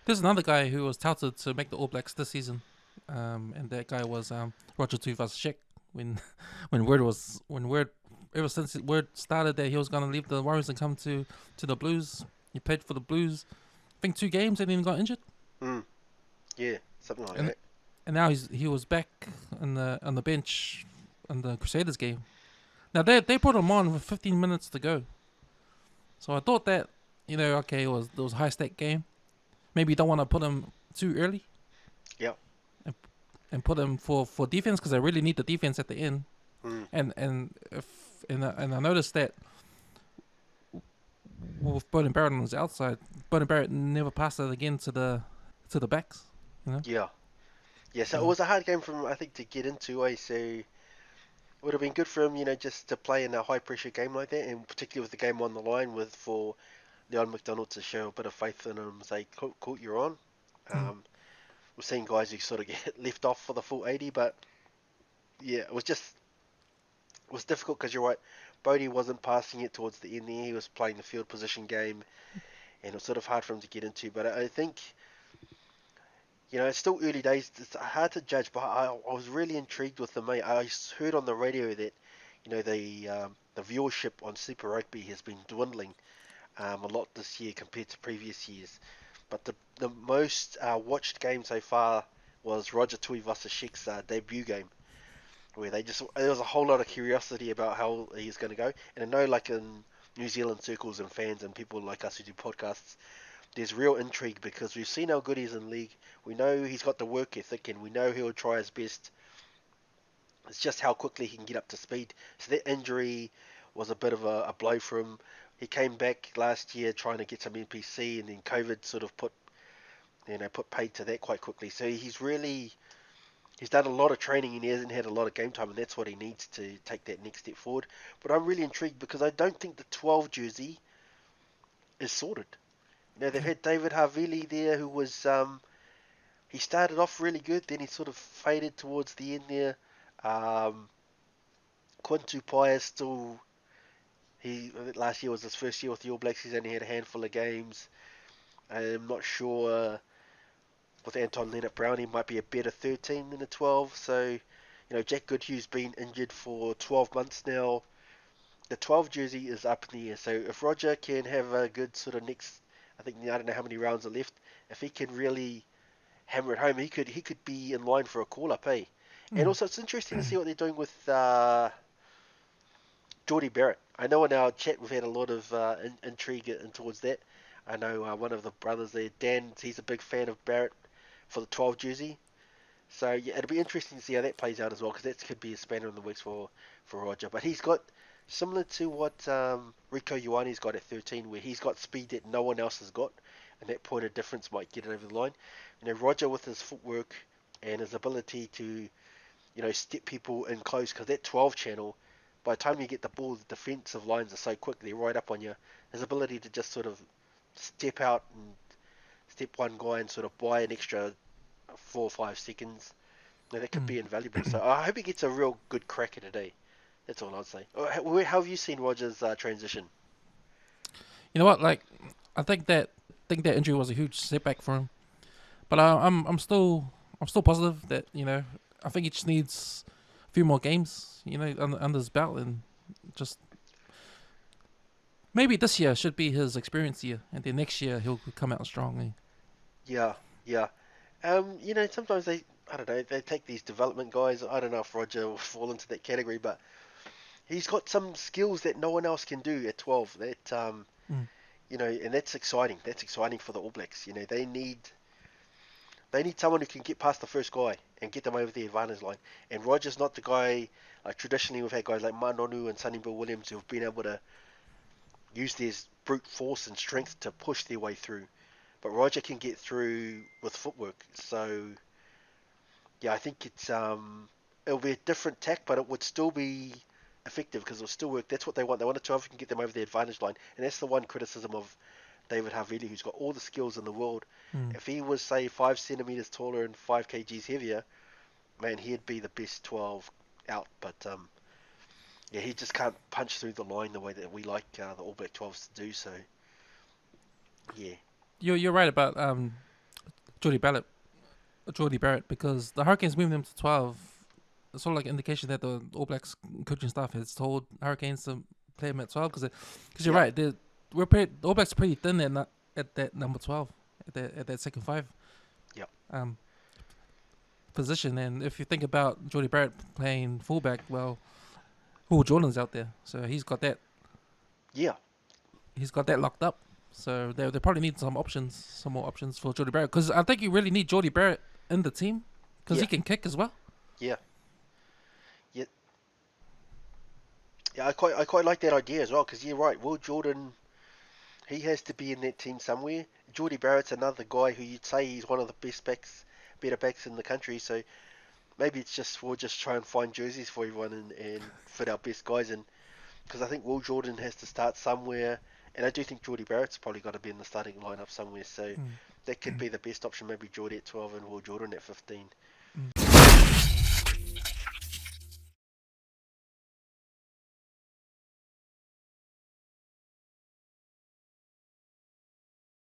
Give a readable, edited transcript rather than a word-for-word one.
There's another guy who was touted to make the All Blacks this season, and that guy was Roger Tuivasa-Sheck. When when word ever since word started that he was gonna leave the Warriors and come to the Blues, he played for the Blues. I think 2 games and then got injured, Mm, yeah, something like and that. and now he was back on the bench in the Crusaders game. Now they put him on with 15 minutes to go, so I thought that okay it was a high stake game. Maybe you don't want to put him too early Yep. and, and put him for defense because I really need the defense at the end. Mm, And I noticed that with Bowden Barrett on his outside, Bowden Barrett never passed it again to the backs. You know. yeah. Yeah, so it So was a hard game for him, I think, to get into, so it would have been good for him, just to play in a high pressure game like that, and particularly with the game on the line, with for Leon McDonald to show a bit of faith in him, say, cool, you're on. mm, We're seeing guys who sort of get left off for the full 80, but yeah, it was difficult because you're right. Bodie wasn't passing it towards the end there. He was playing the field position game, and it was sort of hard for him to get into. But I think, it's still early days. It's hard to judge, but I was really intrigued with him. I heard on the radio that, the viewership on Super Rugby has been dwindling a lot this year compared to previous years. But the most watched game so far was Roger Tuivasa-Sheck's debut game, where there was a whole lot of curiosity about how he's going to go. And I know, like in New Zealand circles and fans and people like us who do podcasts, there's real intrigue because we've seen how good he is in league. We know he's got the work ethic, and we know he'll try his best. It's just how quickly he can get up to speed. So that injury was a bit of a blow for him. He came back last year trying to get some NPC, and then COVID sort of put paid to that quite quickly. So he's done a lot of training and he hasn't had a lot of game time, and that's what he needs to take that next step forward. But I'm really intrigued because I don't think the 12 jersey is sorted. They've okay. had David Havili there, who was he started off really good, then he sort of faded towards the end there. Um, Quintu Pai is still last year was his first year with the All Blacks. He's only had a handful of games. I'm not sure with Anton Leonard Brown, he might be a better 13 than a 12. So, Jack Goodhue's been injured for 12 months now. The 12 jersey is up in the air. So if Roger can have a good sort of next, I don't know how many rounds are left. If he can really hammer it home, he could be in line for a call up, eh? And Mm, also, it's interesting to see what they're doing with Geordie Barrett. I know in our chat we've had a lot of intrigue in towards that. I know one of the brothers there, Dan, he's a big fan of Barrett for the 12 jersey. So yeah, it'll be interesting to see how that plays out as well, because that could be a spanner in the works for Roger. But he's got similar to what Rico Ioane's got at 13, where he's got speed that no one else has got, and that point of difference might get it over the line. Roger with his footwork and his ability to step people in close, because that 12 channel, by the time you get the ball, the defensive lines are so quick, they're right up on you. His ability to just sort of step out and step one guy and sort of buy an extra 4 or 5 seconds, that could mm. be invaluable. So I hope he gets a real good crack at today. That's all I'd say. How have you seen Rogers' transition? You know what? Like, I think that injury was a huge setback for him. But I'm still positive that I think he just needs a few more games under his belt, and just maybe this year should be his experience year, and then next year he'll come out strongly. Yeah, yeah. Sometimes I don't know, they take these development guys. I don't know if Roger will fall into that category, but he's got some skills that no one else can do at 12. Mm, And that's exciting. That's exciting for the All Blacks. They need someone who can get past the first guy and get them over the advantage line. And Roger's not the guy. Like traditionally, we've had guys like Manonu and Sonny Bill Williams who've been able to use their brute force and strength to push their way through. But Roger can get through with footwork. So yeah, I think it'll be a different tack, but it would still be effective because it'll still work. That's what they want. They want a 12 who can get them over the advantage line, and that's the one criticism of David Havili, who's got all the skills in the world. mm, If he was, say, 5 centimeters taller and 5 kgs heavier, man, he'd be the best 12 out. But Yeah, he just can't punch through the line the way that we like the All Black 12s to do. So yeah, You're right about Jordy Barrett, because the Hurricanes moving him to 12. It's sort of like an indication that the All Blacks coaching staff has told Hurricanes to play him at 12 because you're yep, right. The All Blacks are pretty thin at that number 12 at that second five yep, um, position. And if you think about Jordy Barrett playing fullback, well, Will Jordan's out there, so yeah, he's got that locked up. So they probably need some more options for Jordy Barrett because I think you really need Jordy Barrett in the team because yeah, he can kick as well. yeah, yeah. Yeah, I quite like that idea as well because you're right. Will Jordan, he has to be in that team somewhere. Geordie Barrett's another guy who you'd say he's one of the best backs, better backs in the country. So maybe it's just we'll just try and find jerseys for everyone and fit our best guys in because I think Will Jordan has to start somewhere, and I do think Geordie Barrett's probably got to be in the starting lineup somewhere. So Mm. that could be the best option. Maybe Geordie at 12 and Will Jordan at 15.